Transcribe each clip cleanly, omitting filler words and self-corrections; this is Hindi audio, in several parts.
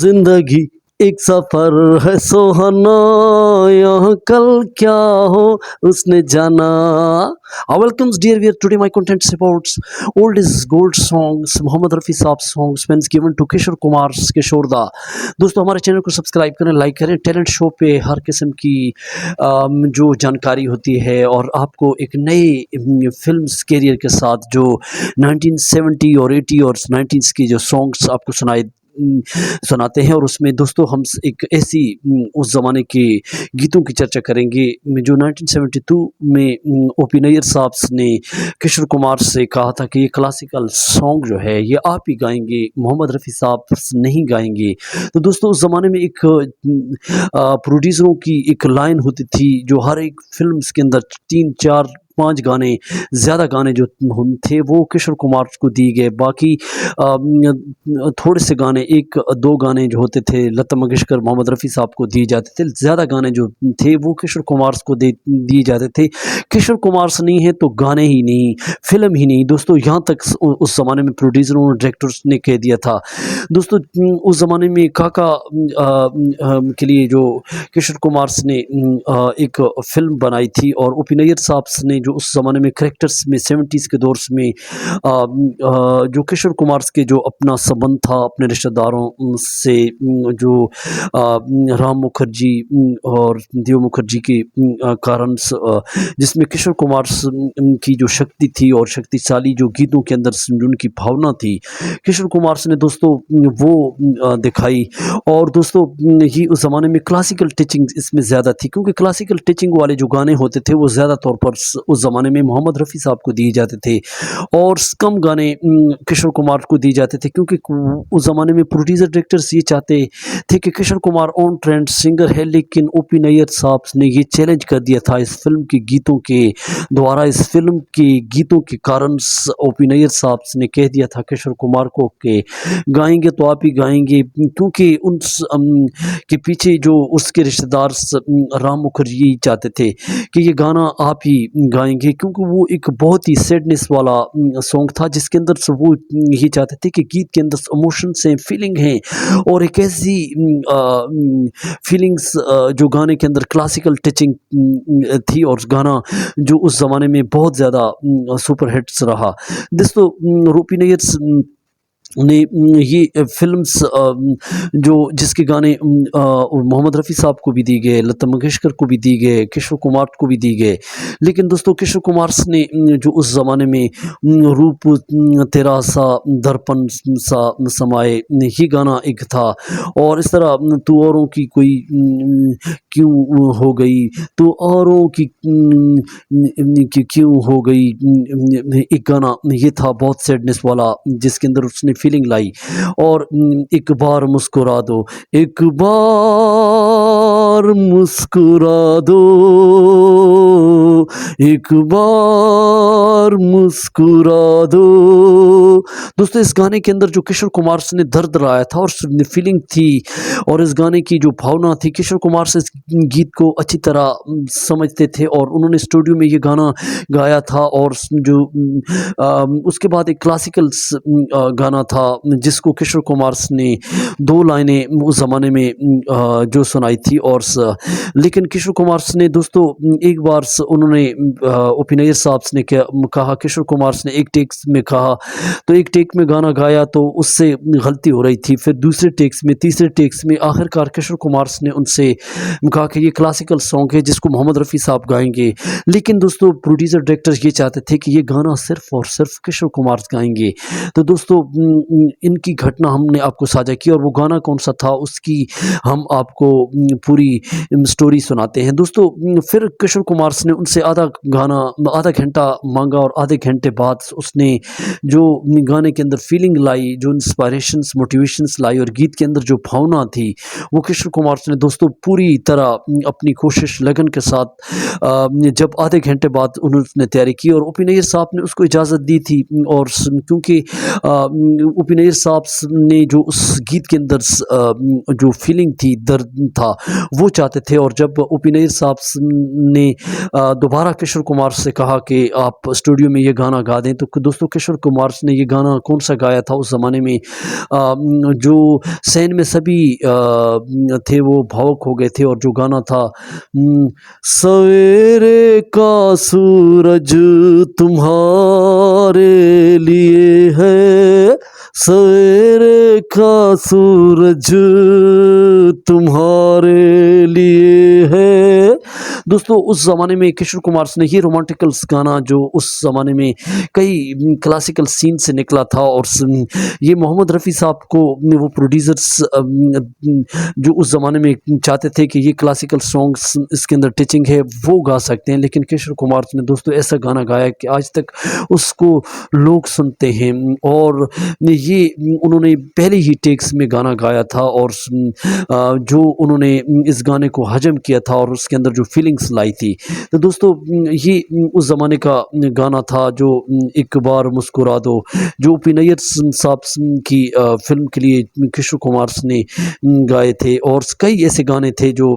जिंदगी एक सफर है सुहाना, यहाँ कल क्या हो उसने जाना. Welcome dear viewer, today my content is about old is gold songs, Mohammad Rafi Saab songs when given to Kishore Kumar's Kishorda. दोस्तों हमारे चैनल को सब्सक्राइब करें, लाइक करें. टैलेंट शो पे हर किस्म की जो जानकारी होती है और आपको एक नए फिल्म्स कैरियर के साथ जो 1970 और 80 और 90s की जो सॉन्ग्स आपको सुनाते हैं. और उसमें दोस्तों हम एक ऐसी उस ज़माने के गीतों की चर्चा करेंगे जो 1972 में ओपी नैयर साहब ने किशोर कुमार से कहा था कि ये क्लासिकल सॉन्ग जो है ये आप ही गाएंगे, मोहम्मद रफ़ी साहब नहीं गाएंगे. तो दोस्तों उस ज़माने में एक प्रोड्यूसरों की एक लाइन होती थी जो हर एक फिल्म्स के अंदर 3, 4, 5 गाने, ज़्यादा गाने जो थे वो किशोर कुमार को दिए गए. बाकी थोड़े से गाने, 1-2 गाने जो होते थे लता मंगेशकर, मोहम्मद रफ़ी साहब को दिए जाते थे. ज़्यादा गाने जो थे वो किशोर कुमार को दिए जाते थे. किशोर कुमार से नहीं है तो गाने ही नहीं, फिल्म ही नहीं. दोस्तों यहाँ तक उस ज़माने में प्रोड्यूसरों और डायरेक्टर्स ने कह दिया था. दोस्तों उस ज़माने में काका के लिए जो किशोर कुमार ने एक फ़िल्म बनाई थी और ओपी नैयर साहब ने जो उस ज़माने में करैक्टर्स में 70s के दौर में जो किशोर कुमार के जो अपना संबंध था अपने रिश्तेदारों से, जो राम मुखर्जी और देव मुखर्जी के कारण जिसमें किशोर कुमार की जो शक्ति थी और शक्तिशाली जो गीतों के अंदर उनकी भावना थी, किशोर कुमार ने दोस्तों वो दिखाई. और दोस्तों ये उस ज़माने में क्लासिकल टीचिंग इसमें ज़्यादा थी क्योंकि क्लासिकल टीचिंग वाले जो गाने होते थे वो ज़्यादा तौर पर उस ज़माने में मोहम्मद रफ़ी साहब को दिए जाते थे और कम गाने किशोर कुमार को दिए जाते थे क्योंकि उस ज़माने में प्रोड्यूसर डायरेक्टर्स ये चाहते थे कि Kishore Kumar on trend singer है. लेकिन ओपी नैयर साहब ने ये चैलेंज कर दिया था इस फिल्म के गीतों के द्वारा, इस फिल्म के गीतों के कारण ओपी नैयर साहब ने कह दिया था किशोर कुमार को कि गाएंगे तो आप ही गाएंगे, क्योंकि उन के पीछे जो उसके रिश्तेदार राम मुखर्जी चाहते थे कि ये गाना आप ही गाएंगे क्योंकि वो एक बहुत ही सैडनेस वाला सॉन्ग था जिसके अंदर से वो ये चाहते थे कि गीत के अंदर इमोशन से फीलिंग है और एक ऐसी फीलिंग्स जो गाने के अंदर क्लासिकल टचिंग थी और गाना जो उस ज़माने में बहुत ज़्यादा सुपर हिट्स रहा. दोस्तों ओपी नैयर ने ये फिल्म्स जो जिसके गाने मोहम्मद रफ़ी साहब को भी दिए गए, लता मंगेशकर को भी दिए गए, किशोर कुमार को भी दिए गए. लेकिन दोस्तों किशोर कुमार ने जो उस ज़माने में रूप तेरा सा दर्पण सा समाए, ये गाना एक था. और इस तरह तू औरों की कोई क्यों हो गई, तू औरों की क्यों हो गई, एक गाना ये था बहुत सैडनेस वाला जिसके अंदर उसने फीलिंग लाई. और एक बार मुस्कुरा दो, एक बार मुस्कुरा दो, एक बार मुस्कुरा दो. दोस्तों इस गाने के अंदर जो किशोर कुमार ने दर्द लाया था और फीलिंग थी और इस गाने की जो भावना थी, किशोर कुमार से इस गीत को अच्छी तरह समझते थे और उन्होंने स्टूडियो में ये गाना गाया था. और जो उसके बाद एक क्लासिकल गाना था जिसको किशोर कुमार ने 2 लाइनें उस ज़माने में जो सुनाई थी. और लेकिन किशोर कुमार ने दोस्तों एक बार उन्होंने ओपी नैयर साहब ने कहा, किशोर कुमार ने एक टेक में कहा तो एक टेक में गाना गाया तो उससे गलती हो रही थी. फिर दूसरे टेक्स में, तीसरे टेक्स में आखिरकार किशोर कुमार ने उनसे कहा कि ये क्लासिकल सॉन्ग है जिसको मोहम्मद रफ़ी साहब गाएंगे. लेकिन दोस्तों प्रोड्यूसर डायरेक्टर ये चाहते थे कि ये गाना सिर्फ और सिर्फ किशोर कुमार गाएंगे. तो दोस्तों इनकी घटना हमने आपको साझा की और वो गाना कौन सा था उसकी हम आपको पूरी स्टोरी सुनाते हैं. दोस्तों फिर किशोर कुमार ने उनसे आधा घंटा मांगा और आधे घंटे बाद उसने जो गाने के अंदर फीलिंग लाई, जो इंस्पायरेशंस, मोटिवेशंस लाई और गीत के अंदर जो भावना थी वो किशोर कुमार ने दोस्तों पूरी तरह अपनी कोशिश लगन के साथ जब आधे घंटे बाद उन्होंने तैयारी की और ओपी नैयर साहब ने उसको इजाज़त दी थी. और क्योंकि ओपी नैयर साहब ने जो उस गीत के अंदर जो फीलिंग थी, दर्द था, वो चाहते थे. और जब ओपी नैयर साहब ने दोबारा किशोर कुमार से कहा कि आप स्टूडियो स्टूडियो में ये गाना गा दें। तो दोस्तों किशोर कुमार ने ये गाना कौन सा गाया था उस ज़माने में, जो सैन में सभी थे वो भावुक हो गए थे। और जो गाना था सवेरे का सूरज तुम्हारे लिए है, सवेरे का सूरज तुम्हारे लिए है। दोस्तों उस ज़माने में किशोर कुमार ने ये रोमांटिकल्स गाना जो उस ज़माने में कई क्लासिकल सीन से निकला था, और ये मोहम्मद रफ़ी साहब को वो प्रोड्यूसर्स जो उस ज़माने में चाहते थे कि ये क्लासिकल सॉन्ग्स इसके अंदर टीचिंग है वो गा सकते हैं, लेकिन किशोर कुमार ने दोस्तों ऐसा गाना गाया कि आज तक उसको लोग सुनते हैं। और ये उन्होंने पहले ही टेक्स में गाना गाया था, और जो उन्होंने इस गाने को हजम किया था और उसके अंदर जो फीलिंग्स लाई थी। तो दोस्तों ये उस ज़माने का गाना था जो एक बार मुस्कुरा दो, जो पी नैयर साहब की फिल्म के लिए किशोर कुमार ने गाए थे। और कई ऐसे गाने थे जो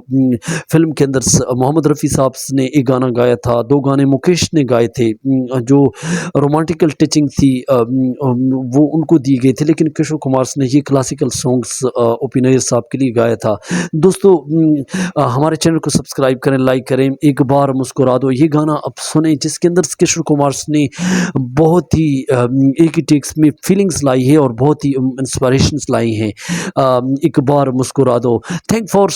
फिल्म के अंदर मोहम्मद रफ़ी साहब ने एक गाना गाया था, 2 गाने मुकेश ने गाए थे जो रोमांटिकल टचिंग थी, वो उनको दी गई थी, लेकिन किशोर कुमार ने ये क्लासिकल सॉन्ग्स ओ.पी. नैयर साहब के लिए गाया था। दोस्तों हमारे चैनल को सब्सक्राइब करें, लाइक करें। एक बार मुस्कुरा दो ये गाना अब सुने, जिसके अंदर किशोर कुमार ने बहुत ही एक ही टेक्स में फीलिंग्स लाई है और बहुत ही इंस्पिरेशंस लाई हैं। एक बार मुस्कुरा दो। Thank for